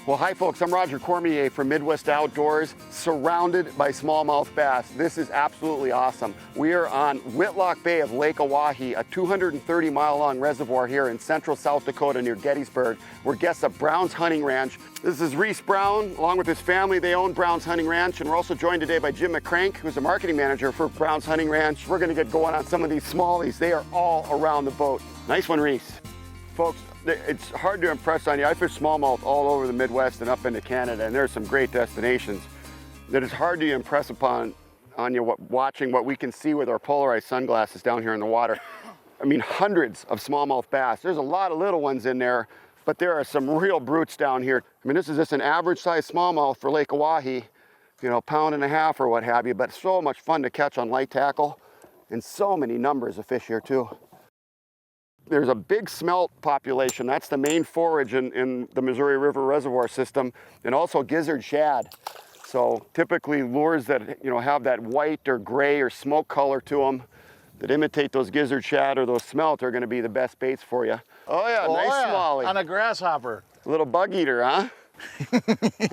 Well, hi folks, I'm Roger Cormier from Midwest Outdoors, surrounded by smallmouth bass. This is absolutely awesome. We are on Whitlock Bay of Lake Oahe, a 230-mile-long reservoir here in central South Dakota near Gettysburg. We're guests of Brown's Hunting Ranch. This is Reese Brown, along with his family. They own Brown's Hunting Ranch, and we're also joined today by Jim McCrank, who's the marketing manager for Brown's Hunting Ranch. We're gonna get going on some of these smallies. They are all around the boat. Nice one, Reese. Folks, it's hard to impress on you. I fish smallmouth all over the Midwest and up into Canada, and there's some great destinations that it's hard to impress upon on you watching what we can see with our polarized sunglasses down here in the water. I mean, hundreds of smallmouth bass. There's a lot of little ones in there, but there are some real brutes down here. I mean, this is just an average size smallmouth for Lake Oahe, you know, 1.5 pounds or what have you, but so much fun to catch on light tackle, and so many numbers of fish here too. There's a big smelt population. That's the main forage in the Missouri River Reservoir system, and also gizzard shad. So typically lures that, you know, have that white or gray or smoke color to them that imitate those gizzard shad or those smelt are going to be the best baits for you. Oh yeah, nice smallie. On a grasshopper. A little bug eater, huh?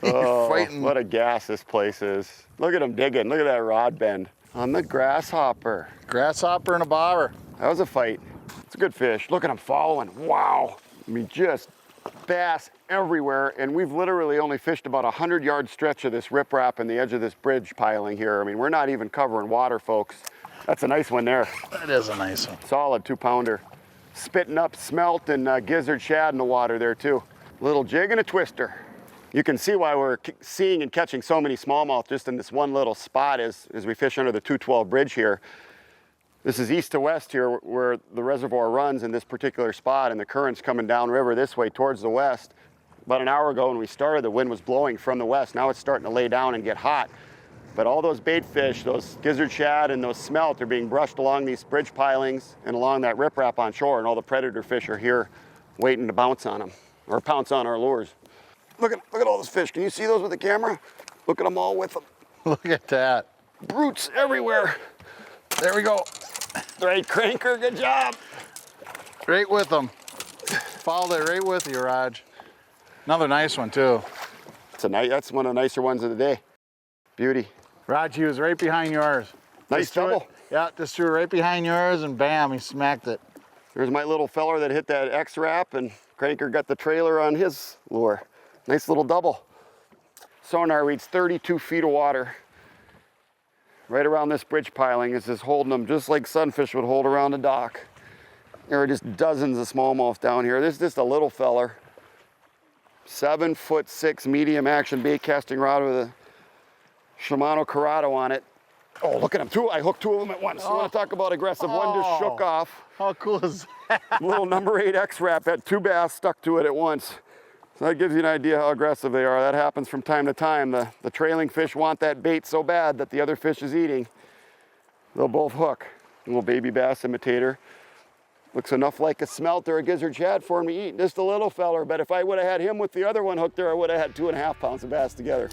Oh, what a gas this place is. Look at him digging. Look at that rod bend on the grasshopper. Grasshopper and a bobber. That was a fight. It's a good fish. Look at him following. Wow. I mean, just bass everywhere. And we've literally only fished about a 100-yard stretch of this riprap and the edge of this bridge piling here. I mean, we're not even covering water, folks. That's a nice one there. That is a nice one. Solid 2-pounder. Spitting up smelt and gizzard shad in the water there too. Little jig and a twister. You can see why we're seeing and catching so many smallmouth just in this one little spot as we fish under the 212 bridge here. This is east to west here where the reservoir runs in this particular spot, and the current's coming downriver this way towards the west. About an hour ago when we started, the wind was blowing from the west. Now it's starting to lay down and get hot. But all those bait fish, those gizzard shad and those smelt are being brushed along these bridge pilings and along that riprap on shore, and all the predator fish are here waiting to bounce on them or pounce on our lures. Look at all those fish. Can you see those with the camera? Look at them all with them. Look at that. Brutes everywhere. There we go. Right, Cranker, good job. Right with them. Followed it right with you, Raj. Another nice one too. That's one of the nicer ones of the day. Beauty. Raj, he was right behind yours. Nice double. Yeah, just threw right behind yours and bam, he smacked it. There's my little feller that hit that X-Wrap, and Cranker got the trailer on his lure. Nice little double. Sonar reads 32 feet of water. Right around this bridge piling is just holding them just like sunfish would hold around a dock. There are just dozens of smallmouth down here. This is just a little feller. 7'6" medium action bait casting rod with a Shimano Corrado on it. Oh, look at them. I hooked two of them at once. You want to talk about aggressive? One just shook off. How cool is that? Little number 8 X-Wrap had 2 bass stuck to it at once. So that gives you an idea how aggressive they are. That happens from time to time. The trailing fish want that bait so bad that the other fish is eating. They'll both hook. A little baby bass imitator. Looks enough like a smelt or a gizzard shad for him to eat. Just a little feller, but if I would have had him with the other one hooked there, I would have had 2.5 pounds of bass together.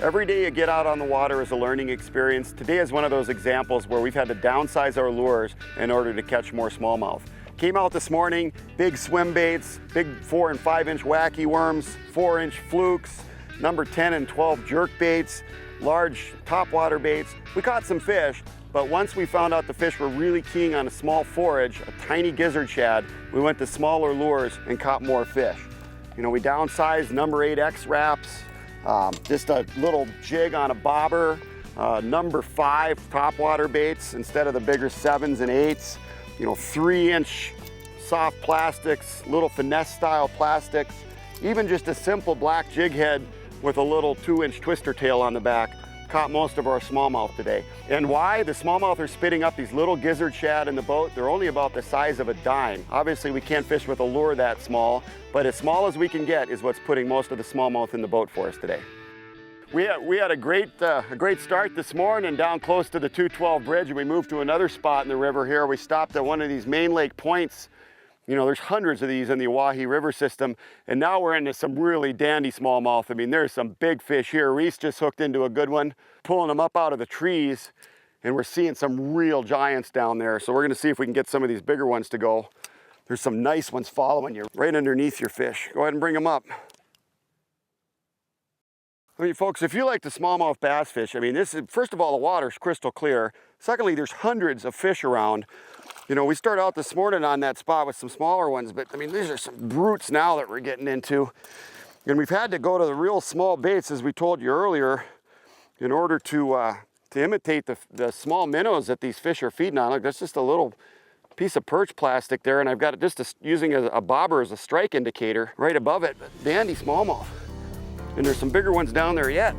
Every day you get out on the water is a learning experience. Today is one of those examples where we've had to downsize our lures in order to catch more smallmouth. Came out this morning, big swim baits, big 4- and 5-inch wacky worms, 4-inch flukes, number 10 and 12 jerk baits, large topwater baits. We caught some fish, but once we found out the fish were really keen on a small forage, a tiny gizzard shad, we went to smaller lures and caught more fish. You know, we downsized number 8 X-Wraps, just a little jig on a bobber, number 5 topwater baits instead of the bigger 7s and 8s. You know, 3-inch soft plastics, little finesse style plastics, even just a simple black jig head with a little 2-inch twister tail on the back caught most of our smallmouth today. And why? The smallmouth are spitting up these little gizzard shad in the boat. They're only about the size of a dime. Obviously we can't fish with a lure that small, but as small as we can get is what's putting most of the smallmouth in the boat for us today. We had a great start this morning down close to the 212 bridge, and we moved to another spot in the river here. We stopped at one of these main lake points. You know, there's hundreds of these in the Oahe River system, and now we're into some really dandy smallmouth. I mean, there's some big fish here. Reese just hooked into a good one, pulling them up out of the trees, and we're seeing some real giants down there. So we're gonna see if we can get some of these bigger ones to go. There's some nice ones following you right underneath your fish. Go ahead and bring them up. I mean, folks, if you like the smallmouth bass fish, I mean, this is, first of all, the water's crystal clear. Secondly, there's hundreds of fish around. You know, we started out this morning on that spot with some smaller ones, but I mean, these are some brutes now that we're getting into. And we've had to go to the real small baits, as we told you earlier, in order to imitate the small minnows that these fish are feeding on. Look, that's just a little piece of perch plastic there, and I've got it just using a bobber as a strike indicator right above it. But dandy smallmouth. And there's some bigger ones down there yet.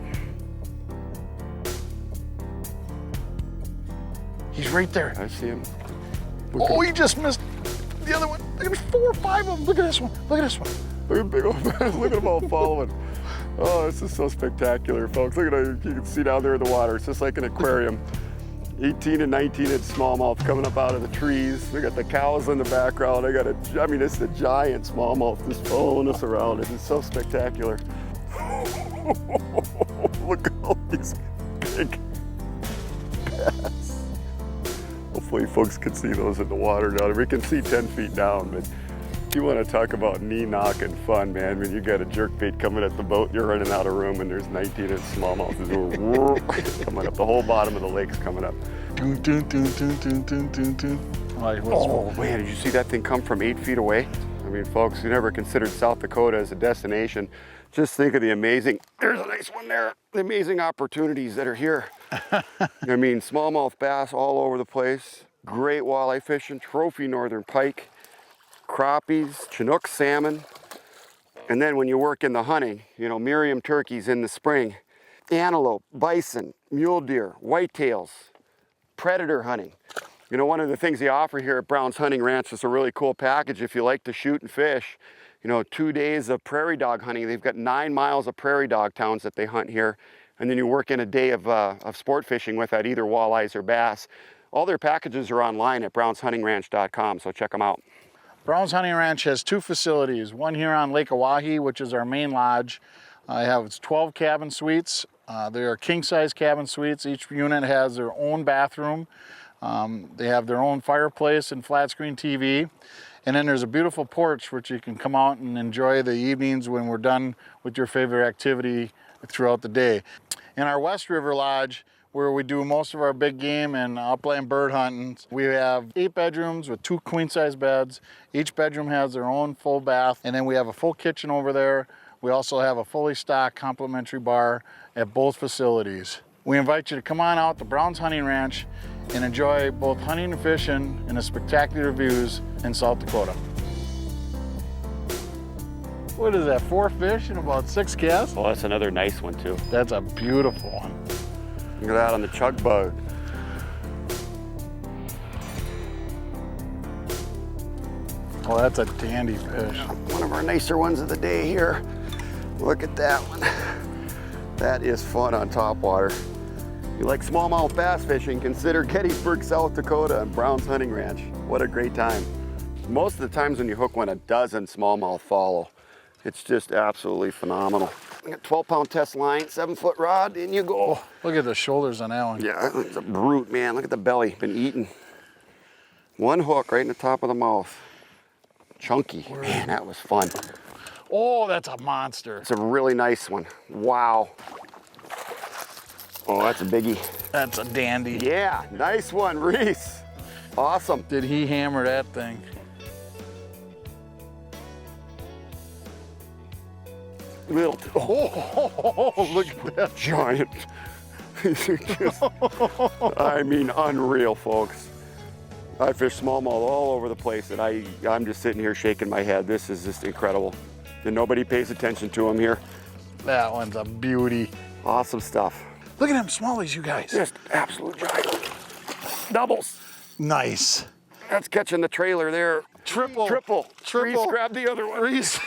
He's right there. I see him. Oh, he just missed the other one. Look at 4 or 5 of them. Look at this one. Look at this one. Look at big old bass. Look at them all following. Oh, this is so spectacular, folks. Look at it. You can see down there in the water. It's just like an aquarium. 18 and 19-inch smallmouth coming up out of the trees. We got the cows in the background. I mean, it's the giant smallmouth just following us around. It is so spectacular. Look at all these big bass. Hopefully folks can see those in the water down there. We can see 10 feet down, but you want to talk about knee-knocking fun, man. When you got a jerkbait coming at the boat, you're running out of room, and there's 19-inch smallmouth coming up. The whole bottom of the lake's coming up. Oh man, did you see that thing come from 8 feet away? I mean, folks, you never considered South Dakota as a destination. Just think of the amazing, there's a nice one there, the amazing opportunities that are here. I mean, smallmouth bass all over the place, great walleye fishing, trophy northern pike, crappies, Chinook salmon. And then when you work in the hunting, you know, Merriam turkeys in the spring, antelope, bison, mule deer, whitetails, predator hunting. You know, one of the things they offer here at Brown's Hunting Ranch is a really cool package if you like to shoot and fish. You know, 2 days of prairie dog hunting. They've got 9 miles of prairie dog towns that they hunt here. And then you work in a day of sport fishing with that, either walleyes or bass. All their packages are online at brownshuntingranch.com, so check them out. Brown's Hunting Ranch has 2 facilities. One here on Lake Oahe, which is our main lodge. I have 12 cabin suites. They are king-size cabin suites. Each unit has their own bathroom. They have their own fireplace and flat screen TV. And then there's a beautiful porch which you can come out and enjoy the evenings when we're done with your favorite activity throughout the day. In our West River Lodge, where we do most of our big game and upland bird hunting, we have 8 bedrooms with 2 queen-size beds. Each bedroom has their own full bath, and then we have a full kitchen over there. We also have a fully stocked complimentary bar at both facilities. We invite you to come on out to Brown's Hunting Ranch and enjoy both hunting and fishing and the spectacular views in South Dakota. What is that, 4 fish and about 6 casts? Oh, that's another nice one too. That's a beautiful one. Look at that on the chug bug. Oh, that's a dandy fish. One of our nicer ones of the day here. Look at that one. That is fun on topwater. If you like smallmouth bass fishing, consider Gettysburg, South Dakota and Brown's Hunting Ranch. What a great time. Most of the times when you hook one, a dozen smallmouth follow. It's just absolutely phenomenal. I got 12-pound test line, 7-foot rod, in you go. Oh, look at the shoulders on that one. Yeah, it's a brute, man. Look at the belly, been eaten. One hook right in the top of the mouth. Chunky, man, that was fun. Oh, that's a monster. It's a really nice one. Wow. Oh, that's a biggie. That's a dandy. Yeah, nice one, Reese. Awesome. Did he hammer that thing? Little, Oh, look at that. giant. These are just, I mean, unreal, folks. I fish smallmouth all over the place, and I'm just sitting here shaking my head. This is just incredible. And nobody pays attention to them here. That one's a beauty. Awesome stuff. Look at them smallies, you guys. Just absolute giant. Doubles. Nice. That's catching the trailer there. Triple. Reese, grab the other one. Reese.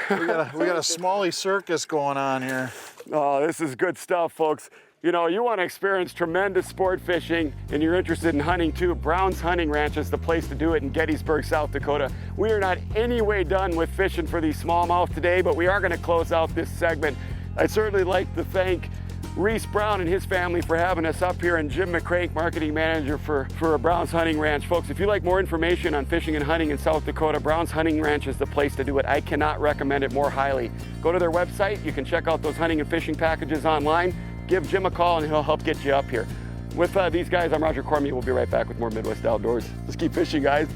we got a smallie circus going on here. Oh, this is good stuff, folks. You know, you want to experience tremendous sport fishing and you're interested in hunting too, Brown's Hunting Ranch is the place to do it in Gettysburg, South Dakota. We are not any way done with fishing for these smallmouth today, but we are going to close out this segment. I'd certainly like to thank Reese Brown and his family for having us up here, and Jim McCrank, marketing manager for Brown's Hunting Ranch. Folks, if you like more information on fishing and hunting in South Dakota, Brown's Hunting Ranch is the place to do it. I cannot recommend it more highly. Go to their website. You can check out those hunting and fishing packages online. Give Jim a call and he'll help get you up here. With these guys, I'm Roger Cormier. We'll be right back with more Midwest Outdoors. Let's keep fishing, guys.